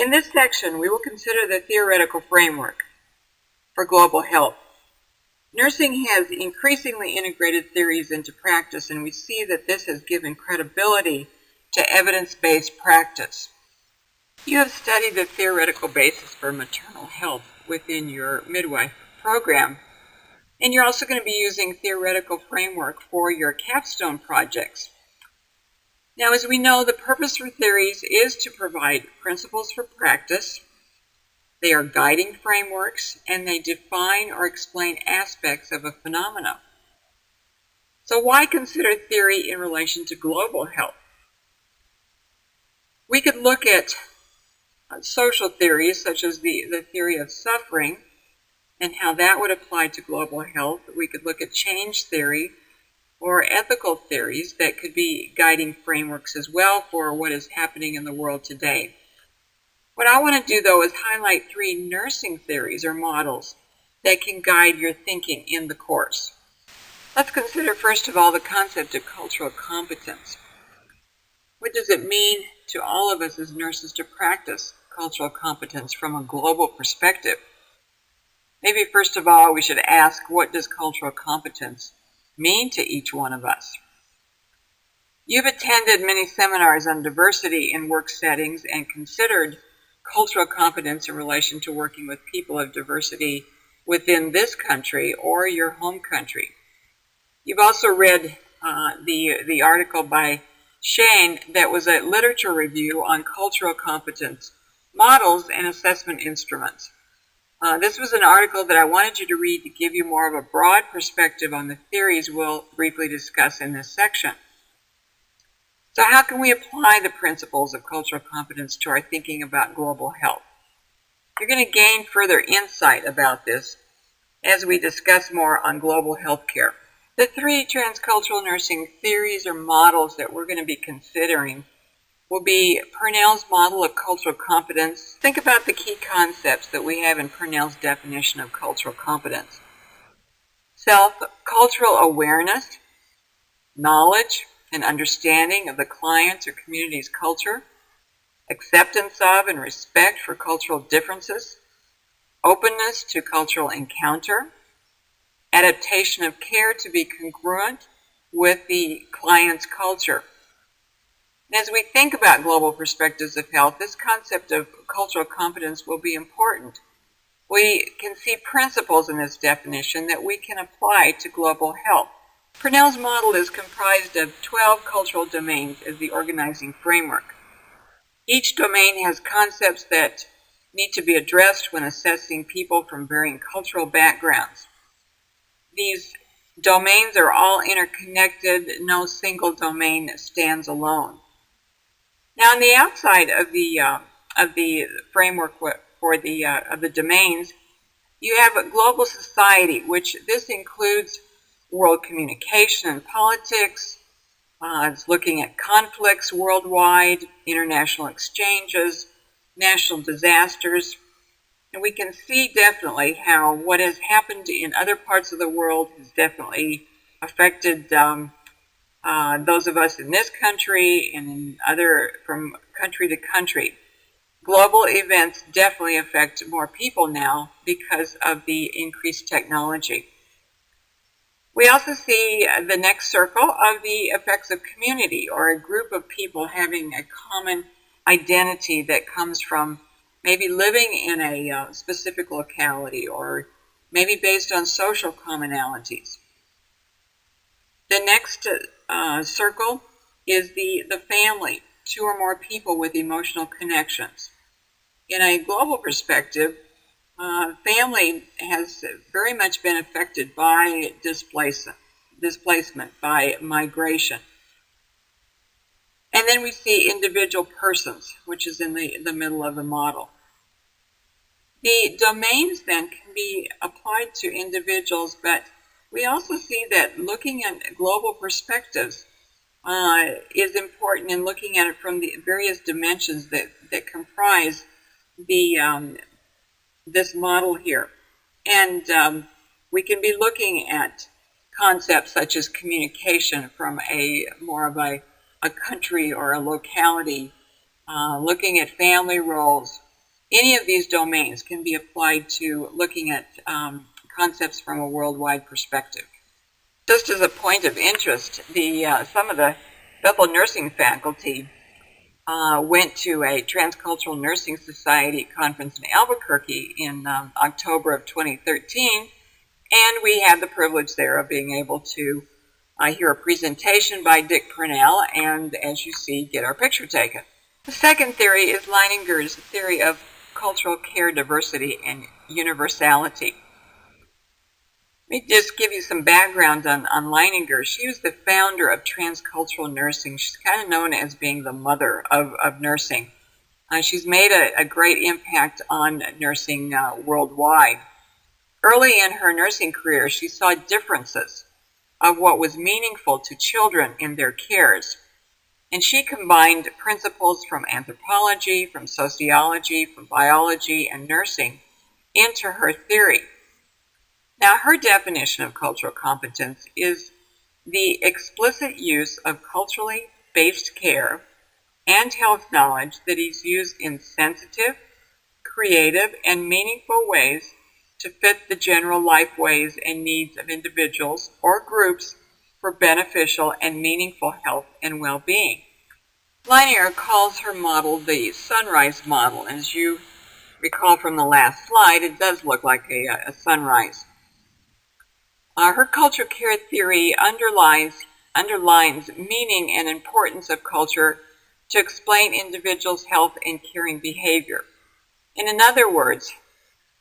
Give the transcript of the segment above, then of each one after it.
In this section, we will consider the theoretical framework for global health. Nursing has increasingly integrated theories into practice, and we see that this has given credibility to evidence-based practice. You have studied the theoretical basis for maternal health within your midwife program, and you're also going to be using theoretical framework for your capstone projects. Now, as we know, the purpose for theories is to provide principles for practice. They are guiding frameworks, and they define or explain aspects of a phenomenon. So why consider theory in relation to global health? We could look at social theories, such as the theory of suffering, and how that would apply to global health. We could look at change theory, or ethical theories that could be guiding frameworks as well for what is happening in the world today. What I want to do, though, is highlight 3 nursing theories or models that can guide your thinking in the course. Let's consider, first of all, the concept of cultural competence. What does it mean to all of us as nurses to practice cultural competence from a global perspective? Maybe, first of all, we should ask, what does cultural competence mean to each one of us? You've attended many seminars on diversity in work settings and considered cultural competence in relation to working with people of diversity within this country or your home country. You've also read the article by Shane that was a literature review on cultural competence models and assessment instruments. This was an article that I wanted you to read to give you more of a broad perspective on the theories we'll briefly discuss in this section. So how can we apply the principles of cultural competence to our thinking about global health? You're going to gain further insight about this as we discuss more on global health care. The 3 transcultural nursing theories or models that we're going to be considering will be Purnell's model of cultural competence. Think about the key concepts that we have in Purnell's definition of cultural competence. Self-cultural awareness, knowledge and understanding of the client's or community's culture, acceptance of and respect for cultural differences, openness to cultural encounter, adaptation of care to be congruent with the client's culture. As we think about global perspectives of health, this concept of cultural competence will be important. We can see principles in this definition that we can apply to global health. Purnell's model is comprised of 12 cultural domains as the organizing framework. Each domain has concepts that need to be addressed when assessing people from varying cultural backgrounds. These domains are all interconnected. No single domain stands alone. Now, on the outside of the framework for the domains, you have a global society, which this includes world communication and politics. It's looking at conflicts worldwide, international exchanges, national disasters, and we can see definitely how what has happened in other parts of the world has definitely affected those of us in this country and in from country to country. Global events definitely affect more people now because of the increased technology. We also see the next circle of the effects of community, or a group of people having a common identity that comes from maybe living in a specific locality, or maybe based on social commonalities. The next circle is the family, 2 or more people with emotional connections. In a global perspective, family has very much been affected by displacement, by migration. And then we see individual persons, which is in the middle of the model. The domains then can be applied to individuals, but we also see that looking at global perspectives is important in looking at it from the various dimensions that comprise this model here. And we can be looking at concepts such as communication from more of a country or a locality, looking at family roles, Any of these domains can be applied to looking at concepts from a worldwide perspective. Just as a point of interest, some of the Bethel nursing faculty went to a Transcultural Nursing Society conference in Albuquerque in October of 2013, and we had the privilege there of being able to hear a presentation by Dick Purnell and, as you see, get our picture taken. The second theory is Leininger's theory of cultural care diversity and universality. Let me just give you some background on Leininger. She was the founder of transcultural nursing. She's kind of known as being the mother of nursing. She's made a great impact on nursing worldwide. Early in her nursing career, she saw differences of what was meaningful to children in their cares. And she combined principles from anthropology, from sociology, from biology, and nursing into her theory. Now, her definition of cultural competence is the explicit use of culturally based care and health knowledge that is used in sensitive, creative, and meaningful ways to fit the general life ways and needs of individuals or groups for beneficial and meaningful health and well-being. Leininger calls her model the sunrise model, and as you recall from the last slide, it does look like a sunrise. Her cultural care theory underlines meaning and importance of culture to explain individuals' health and caring behavior. And in other words,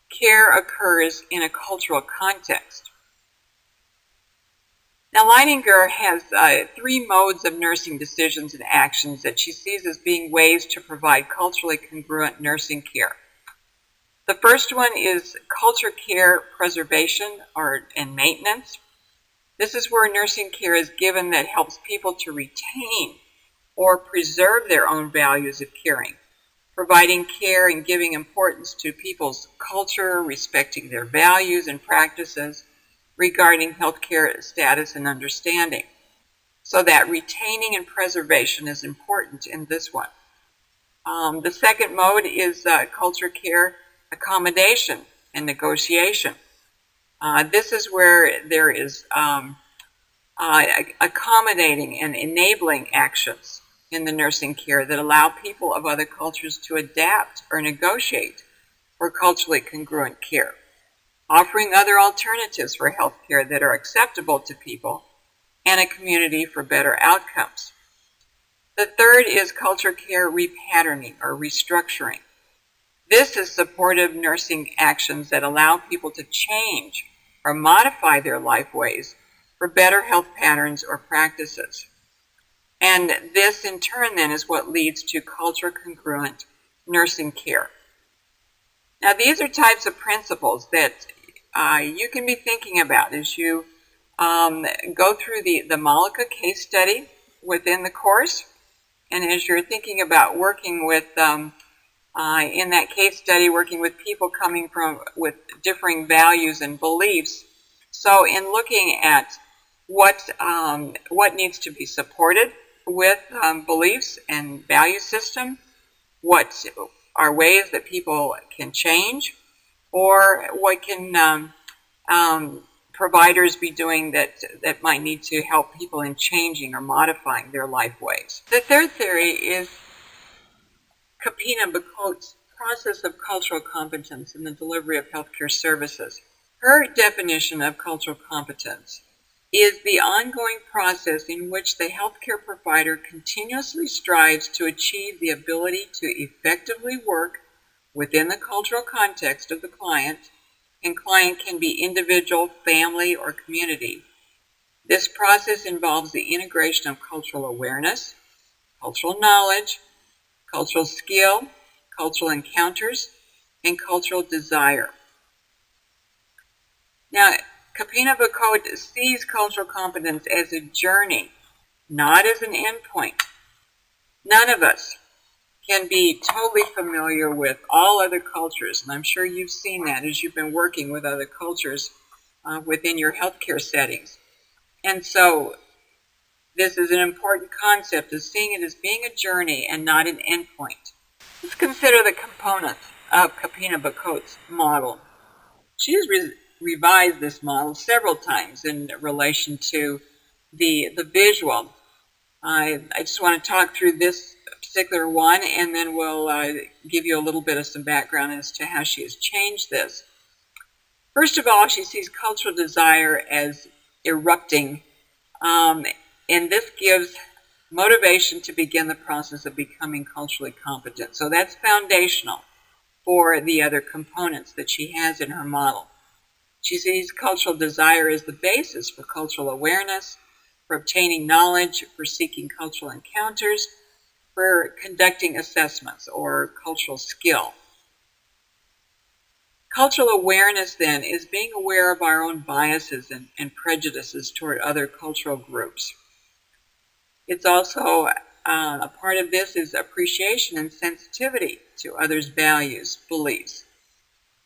care occurs in a cultural context. Now, Leininger has 3 modes of nursing decisions and actions that she sees as being ways to provide culturally congruent nursing care. The first one is culture care preservation and maintenance. This is where nursing care is given that helps people to retain or preserve their own values of caring, providing care and giving importance to people's culture, respecting their values and practices regarding healthcare status and understanding. So that retaining and preservation is important in this one. The second mode is culture care accommodation and negotiation. This is where there is accommodating and enabling actions in the nursing care that allow people of other cultures to adapt or negotiate for culturally congruent care, offering other alternatives for health care that are acceptable to people and a community for better outcomes. The third is culture care repatterning or restructuring. This is supportive nursing actions that allow people to change or modify their life ways for better health patterns or practices. And this in turn then is what leads to culture congruent nursing care. Now, these are types of principles that you can be thinking about as you go through the Malika case study within the course, and as you're thinking about working with in that case study, working with people coming from with differing values and beliefs. So in looking at what needs to be supported with beliefs and value system, what are ways that people can change, or what can providers be doing that might need to help people in changing or modifying their life ways. The third theory is Kapina-Bacote's process of cultural competence in the delivery of healthcare services. Her definition of cultural competence is the ongoing process in which the healthcare provider continuously strives to achieve the ability to effectively work within the cultural context of the client, and client can be individual, family, or community. This process involves the integration of cultural awareness, cultural knowledge, cultural skill, cultural encounters, and cultural desire. Now, Kapina-Bacote sees cultural competence as a journey, not as an endpoint. None of us can be totally familiar with all other cultures, and I'm sure you've seen that as you've been working with other cultures within your healthcare settings. And so this is an important concept of seeing it as being a journey and not an endpoint. Let's consider the components of Kapina Bacote's model. She has revised this model several times in relation to the visual. I just want to talk through this particular one, and then we'll give you a little bit of some background as to how she has changed this. First of all, she sees cultural desire as erupting, and this gives motivation to begin the process of becoming culturally competent. So that's foundational for the other components that she has in her model. She sees cultural desire as the basis for cultural awareness, for obtaining knowledge, for seeking cultural encounters, for conducting assessments or cultural skill. Cultural awareness, then, is being aware of our own biases and prejudices toward other cultural groups. It's also a part of this is appreciation and sensitivity to others' values, beliefs,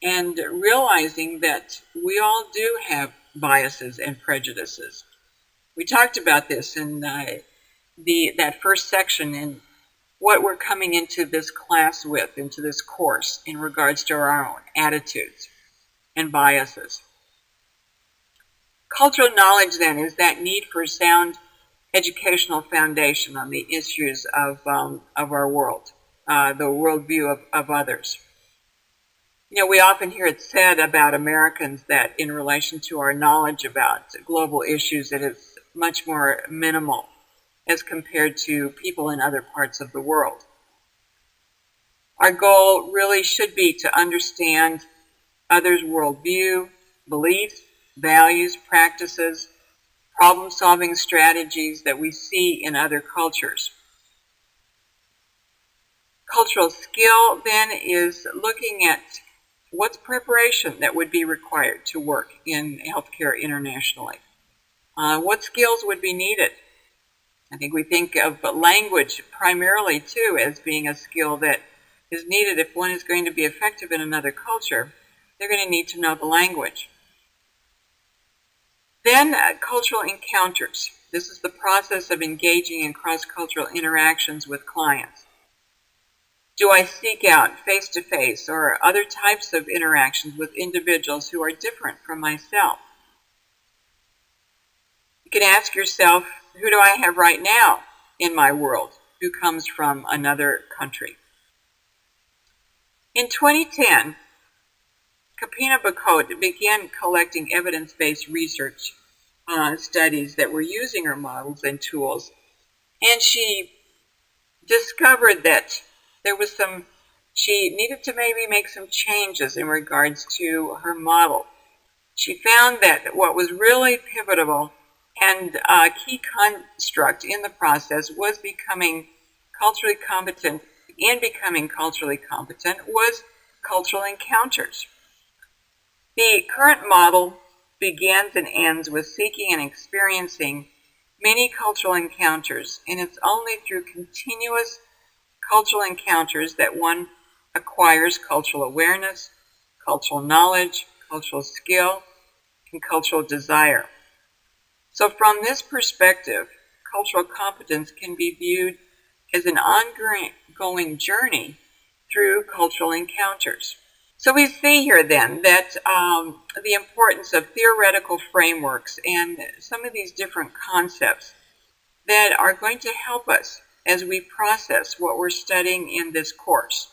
and realizing that we all do have biases and prejudices. We talked about this in that first section in what we're coming into this class with, into this course, in regards to our own attitudes and biases. Cultural knowledge, then, is that need for sound educational foundation on the issues of our world, the worldview of others. You know, we often hear it said about Americans that in relation to our knowledge about global issues, it is much more minimal as compared to people in other parts of the world. Our goal really should be to understand others' worldview, beliefs, values, practices, problem-solving strategies that we see in other cultures. Cultural skill, then, is looking at what's preparation that would be required to work in healthcare internationally. What skills would be needed? I think we think of language primarily, too, as being a skill that is needed if one is going to be effective in another culture. They're going to need to know the language. Then cultural encounters. This is the process of engaging in cross-cultural interactions with clients. Do I seek out face-to-face or other types of interactions with individuals who are different from myself? You can ask yourself, who do I have right now in my world who comes from another country? In 2010, Kapina Bacote began collecting evidence-based research studies that were using her models and tools, and she discovered that she needed to maybe make some changes in regards to her model. She found that what was really pivotal and a key construct in the process was becoming culturally competent. In becoming culturally competent was cultural encounters. The current model begins and ends with seeking and experiencing many cultural encounters, and it's only through continuous cultural encounters that one acquires cultural awareness, cultural knowledge, cultural skill, and cultural desire. So from this perspective, cultural competence can be viewed as an ongoing journey through cultural encounters. So we see here then that the importance of theoretical frameworks and some of these different concepts that are going to help us as we process what we're studying in this course.